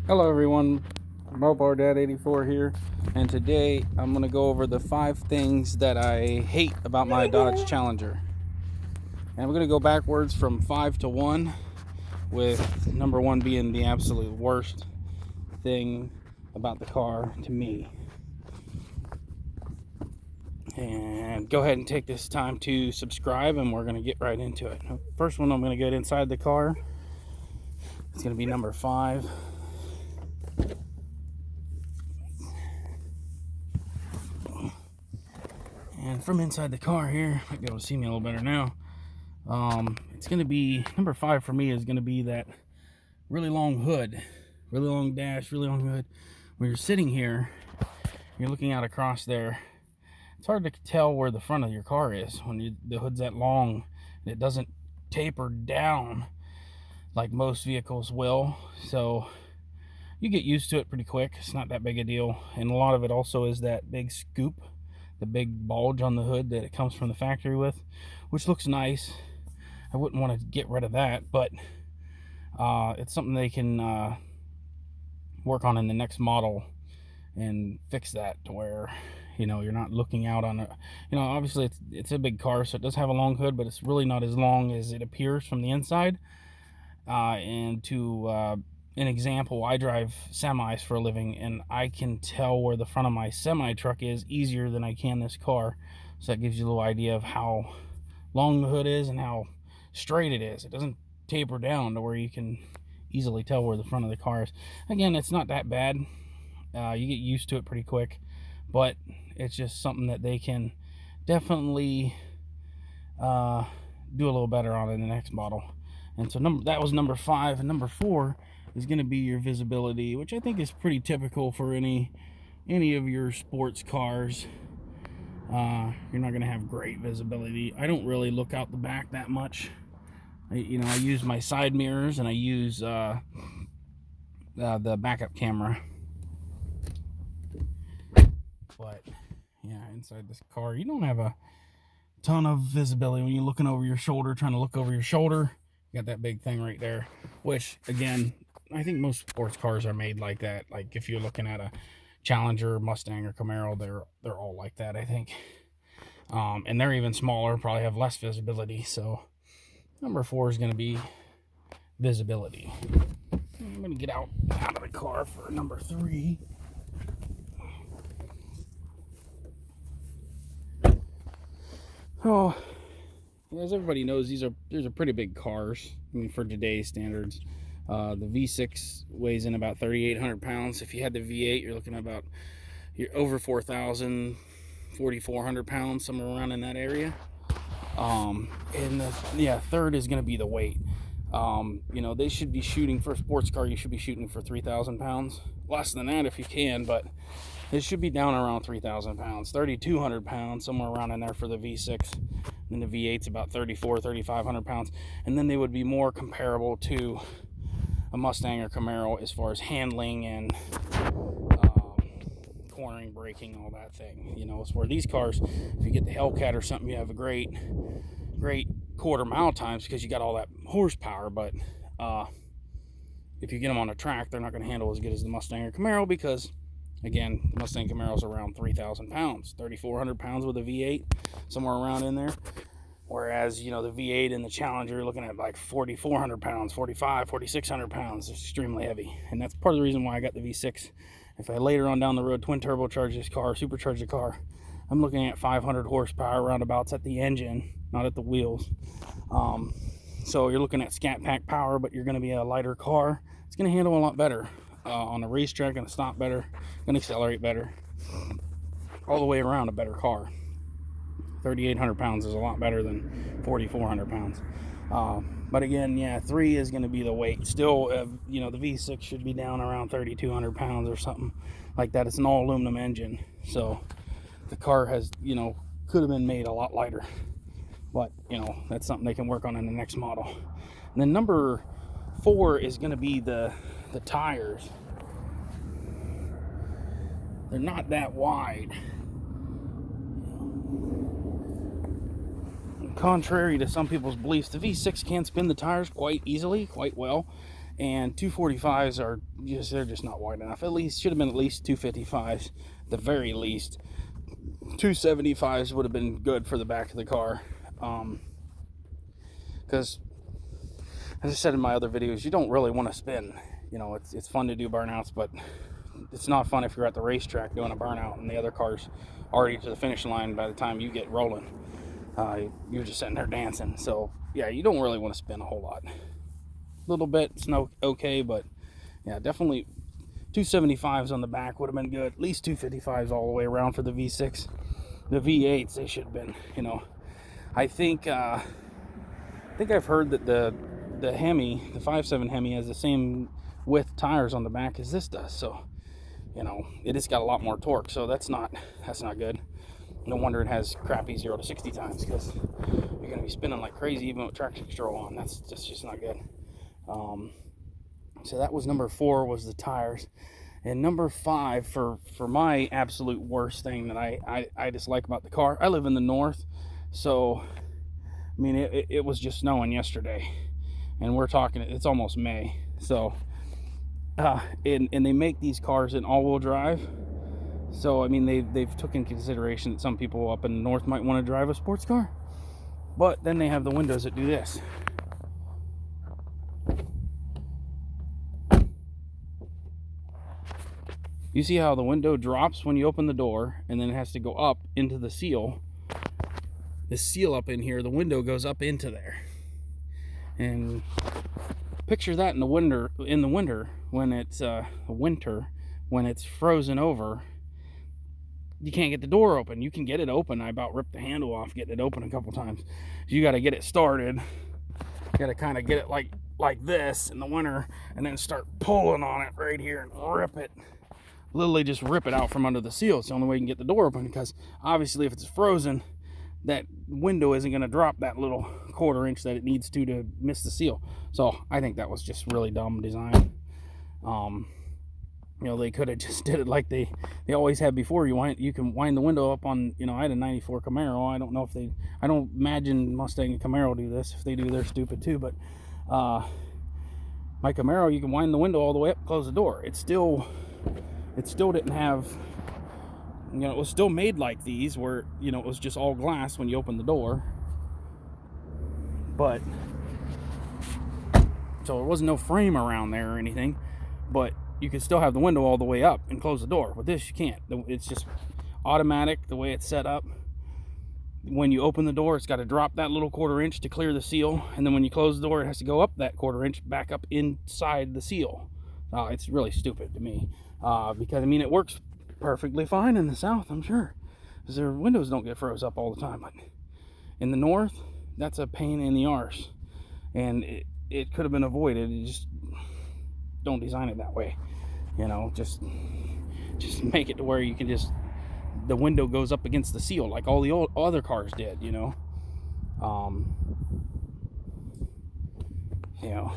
Hello everyone, Mopar Dad 84 here, and today I'm going to go over the 5 things that I hate about my Dodge Challenger. And we're going to go backwards from 5 to 1, with number 1 being the absolute worst thing about the car to me. And go ahead and take this time to subscribe, and we're going to get right into it. First one, I'm going to get inside the car. It's going to be number 5. And from inside the car here, might be able to see me a little better now. It's going to be, number 5 for me is going to be that really long hood, really long dash, really long hood. When you're sitting here, you're looking out across there, it's hard to tell where the front of your car is when the hood's that long and it doesn't taper down like most vehicles will. So you get used to it pretty quick. It's not that big a deal. And a lot of it also is that big scoop, the big bulge on the hood that it comes from the factory with, which looks nice. I wouldn't want to get rid of that, but it's something they can work on in the next model and fix that to where, you're not looking out on it. Obviously it's a big car, so it does have a long hood, but it's really not as long as it appears from the inside. And to an example, I drive semis for a living, and I can tell where the front of my semi truck is easier than I can this car. So that gives you a little idea of how long the hood is and how straight it is. It doesn't taper down to where you can easily tell where the front of the car is. Again, it's not that bad. You get used to it pretty quick, but it's just something that they can definitely do a little better on in the next model. And so that was number 5, and number 4 is going to be your visibility, which I think is pretty typical for any of your sports cars. You're not going to have great visibility. I don't really look out the back that much. I use my side mirrors, and I use the backup camera. But yeah, inside this car, you don't have a ton of visibility when you're looking over your shoulder, trying to look over your shoulder. You got that big thing right there, which again, I think most sports cars are made like that. Like if you're looking at a Challenger, Mustang, or Camaro, they're all like that, I think. And they're even smaller, probably have less visibility. So number 4 is going to be visibility. I'm going to get out of the car for number 3. Oh, as everybody knows, these are pretty big cars. I mean, for today's standards. The V6 weighs in about 3,800 pounds. If you had the V8, you're looking at you're over 4,000, 4,400 pounds, somewhere around in that area. And third is going to be the weight. They should be shooting for a sports car. You should be shooting for 3,000 pounds, less than that if you can, but it should be down around 3,000 pounds, 3,200 pounds, somewhere around in there for the V6. And the V8's about 3,500 pounds. And then they would be more comparable to a Mustang or Camaro as far as handling and cornering, braking, all that thing. As for these cars, if you get the Hellcat or something, you have a great quarter mile times because you got all that horsepower. But if you get them on a track, they're not going to handle as good as the Mustang or Camaro because, again, the Mustang Camaro's around 3,000 pounds, 3,400 pounds with a V8, somewhere around in there. Whereas, the V8 and the Challenger, you're looking at like 4,400 pounds, 4,600 pounds. It's extremely heavy. And that's part of the reason why I got the V6. If I later on down the road twin turbocharge this car, supercharge the car, I'm looking at 500 horsepower roundabouts at the engine, not at the wheels. So you're looking at scat pack power, but you're going to be a lighter car. It's going to handle a lot better on a racetrack, going to stop better, going to accelerate better. All the way around, a better car. 3,800 pounds is a lot better than 4,400 pounds. But again, 3 is going to be the weight. Still, the V6 should be down around 3,200 pounds or something like that. It's an all aluminum engine, so the car has, could have been made a lot lighter. But, that's something they can work on in the next model. And then number 4 is going to be the tires. They're not that wide. Contrary to some people's beliefs, the V6 can spin the tires quite easily, quite well. And 245s are just, they're just not wide enough. At least should have been at least 255s, the very least. 275s would have been good for the back of the car, because as I said in my other videos, you don't really want to spin. You know, it's fun to do burnouts, but it's not fun if you're at the racetrack doing a burnout and the other car's already to the finish line by the time you get rolling. You're just sitting there dancing. So yeah, you don't really want to spin a whole lot. A little bit, it's no okay, but yeah, definitely 275s on the back would have been good. At least 255s all the way around for the V6. The V8s, they should have been, you know. I think I've heard that the Hemi, the 5.7 Hemi, has the same width tires on the back as this does. So, you know, it has got a lot more torque. So that's not good. No wonder it has crappy 0 to 60 times, because you're going to be spinning like crazy even with traction control on. That's just not good. So that was number 4, was the tires. And number 5, for my absolute worst thing that I dislike about the car, I live in the north, so I mean it was just snowing yesterday, and we're talking, it's almost May. So and they make these cars in all-wheel drive. So I mean they've took in consideration that some people up in the north might want to drive a sports car, but then they have the windows that do this. You see how the window drops when you open the door, and then it has to go up into the seal. The seal up in here, the window goes up into there. And picture that in the winter when it's when it's frozen over. You can't get the door open. You can get it open. I about ripped the handle off getting it open a couple times. You got to get it started. You got to kind of get it like this in the winter, and then start pulling on it right here and rip it. Literally just rip it out from under the seal. It's the only way you can get the door open, because obviously if it's frozen, that window isn't going to drop that little 1/4 inch that it needs to miss the seal. So I think that was just really dumb design. You know, they could have just did it like they always have before. You can wind the window up on, you know, I had a 94 Camaro. I don't know if I don't imagine Mustang and Camaro do this. If they do, they're stupid too. But my Camaro, you can wind the window all the way up, close the door. It still didn't have, you know, it was still made like these, where, you know, it was just all glass when you open the door. But so there wasn't no frame around there or anything, but you could still have the window all the way up and close the door. With this, you can't. It's just automatic the way it's set up. When you open the door, it's got to drop that little 1/4 inch to clear the seal, and then when you close the door, it has to go up that 1/4 inch back up inside the seal. It's really stupid to me, because I mean it works perfectly fine in the south, I'm sure, because their windows don't get froze up all the time. But in the north, that's a pain in the arse, and it could have been avoided. You just don't design it that way, you know. Just make it to where you can the window goes up against the seal like all the other cars did, you know. You know,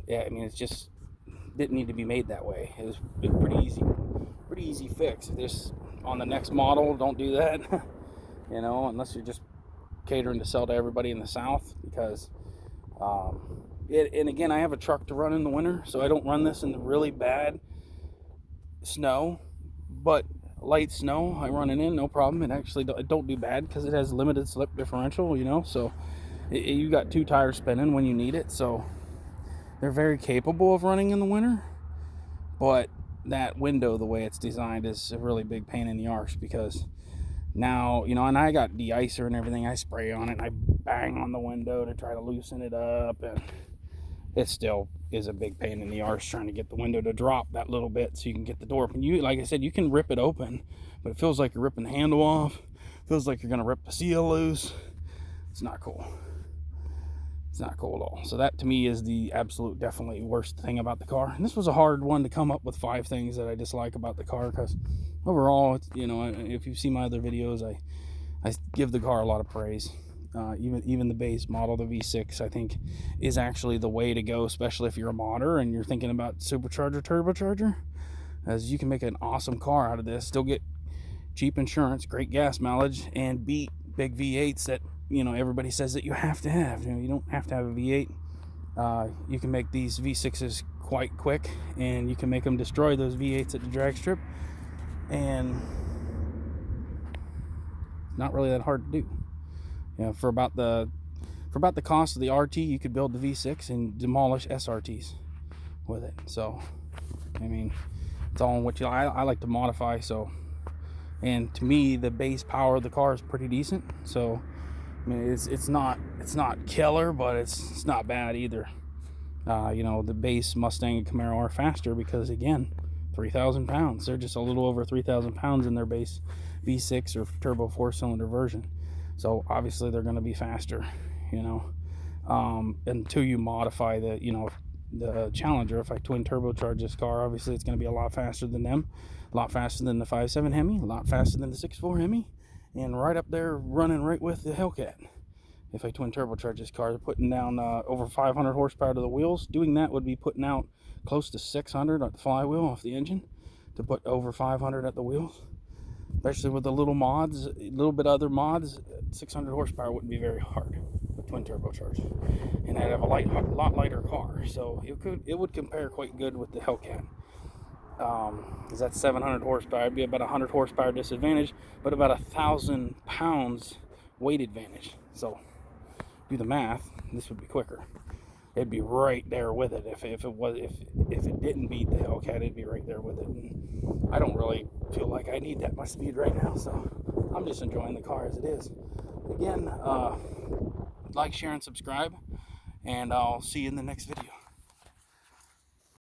yeah, I mean, it's just didn't need to be made that way. It was pretty easy fix. This on the next model, don't do that. You know, unless you're just catering to sell to everybody in the south, because and again, I have a truck to run in the winter, so I don't run this in the really bad snow, but light snow I run it in no problem. It actually don't do bad because it has limited slip differential, you know. So you got 2 tires spinning when you need it, so they're very capable of running in the winter. But that window, the way it's designed, is a really big pain in the arse, because now, you know, and I got de-icer and everything. I spray on it and I bang on the window to try to loosen it up, and it still is a big pain in the arse trying to get the window to drop that little bit so you can get the door open. You, like I said, you can rip it open, but it feels like you're ripping the handle off. It feels like you're going to rip the seal loose. It's not cool. It's not cool at all. So that to me is the absolute definitely worst thing about the car. And this was a hard one to come up with 5 things that I dislike about the car, because overall, it's, you know, if you've seen my other videos, I give the car a lot of praise. Even the base model, the V6, I think is actually the way to go, especially if you're a modder and you're thinking about supercharger, turbocharger, as you can make an awesome car out of this, still get cheap insurance, great gas mileage, and beat big V8s that you know, everybody says that you have to have. You know, you don't have to have a V8. You can make these V6s quite quick, and you can make them destroy those V8s at the drag strip, and not really that hard to do. You know, for about the cost of the RT, you could build the V6 and demolish SRTs with it. So, I mean, it's all in what you. I like to modify. So, and to me, the base power of the car is pretty decent. So, I mean, it's not killer, but it's not bad either. You know, the base Mustang and Camaro are faster because, again, 3,000 pounds. They're just a little over 3,000 pounds in their base V6 or turbo 4-cylinder version. So obviously they're going to be faster, you know. Until you modify the, you know, the Challenger. If I twin turbocharge this car, obviously it's going to be a lot faster than them, a lot faster than the 5.7 Hemi, a lot faster than the 6.4 Hemi, and right up there running right with the Hellcat. If I twin turbocharge this car, they're putting down over 500 horsepower to the wheels. Doing that would be putting out close to 600 at the flywheel off the engine to put over 500 at the wheels. Especially with the little mods, a little bit other mods, 600 horsepower wouldn't be very hard with twin turbocharge. And I'd have a lot lighter car, so it would compare quite good with the Hellcat. Because that's 700 horsepower. It'd be about 100 horsepower disadvantage, but about 1,000 pounds weight advantage. So do the math, this would be quicker. It'd be right there with it. If it didn't beat the Hellcat, it'd be right there with it. And I don't really feel like I need that much speed right now, so I'm just enjoying the car as it is. Again, like, share, and subscribe, and I'll see you in the next video.